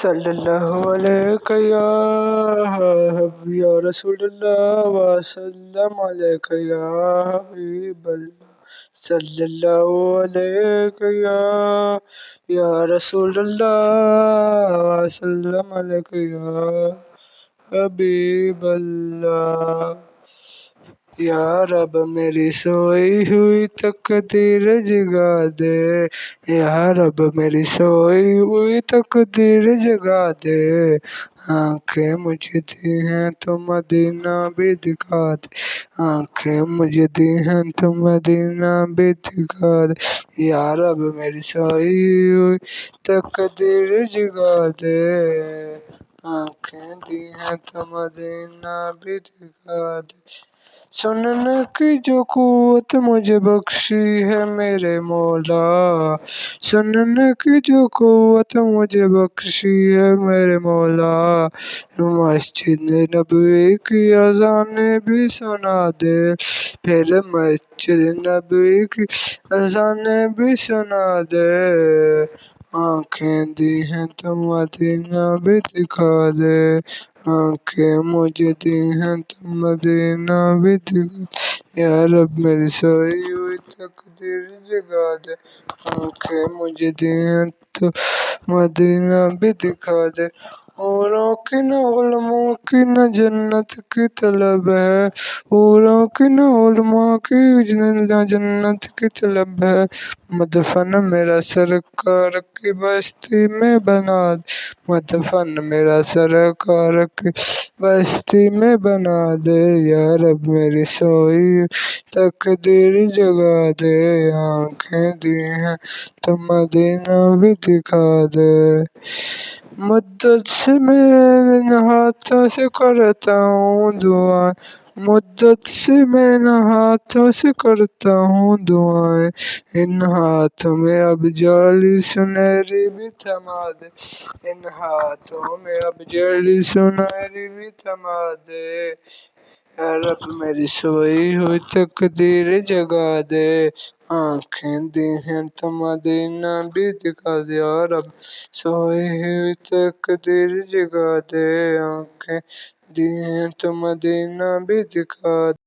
صلی اللہ علیہ یا رسول اللہ وسلم علیک یا حبیب اللہ صلی اللہ علیہ یا رسول اللہ وسلم علیک یا حبیب اللہ۔ یا رب میری سوئی ہوئی تقدیر جگا دے، یا رب میری سوئی ہوئی تقدیر جگا دے، آنکھیں مجھے دی ہیں تو مدینہ بھی دکھا دے، آنکھیں مجھے دی ہیں تو مدینہ بھی دکھا دے، یا رب میری سوئی ہوئی تقدیر جگا دے، آنکھیں دی ہیں تو مدینہ بھی دکھا دے۔ سننے کی جو قوت مجھے بخشی ہے میرے مولا، سننے کی جو قوت مجھے بخشی ہے میرے مولا، مسجد نبوی کی اذانیں بھی سنا دے، پھر مسجد نبوی کی اذانیں بھی سنا دے، آنکھیں دی ہیں تو مدینہ بھی دکھا دے، آنکھیں مجھے دی ہیں تو مدینہ بھی دکھا دے، یا رب میری سوئی ہوئی تقدیر جگا دے، آنکھیں مجھے دی ہیں تو مدینہ بھی دکھا دے۔ حوروں کی نہ علماء کی نہ جنت کی طلب ہے، حوروں کی نہ علماء کی نہ جنت کی طلب ہے، مدفن میرا سرکار کی بستی میں بنا دے، مدفن میرا سرکار کی بستی میں بنا دے، یا رب میری سوئی تقدیر جگا دے، آنکھیں دی ہیں تو مدینہ بھی دکھا دے۔ مدت سے میں ان ہاتھوں سے کرتا ہوں دعائیں، مدت سے میں ان ہاتھوں سے کرتا ہوں دعائیں، ان ہاتھوں میں اب جالی سنہری بھی تھما دے، ان ہاتھوں میں اب جالی سنہری بھی تھما دے، یا رب میری سوئی ہوئی تقدیر جگا دے، آنکھیں دی ہیں تو مدینہ بھی دکھا دے، یا رب سوئی ہوئی تقدیر جگا دے، آنکھیں دی ہیں تو مدینہ بھی دکھا دے۔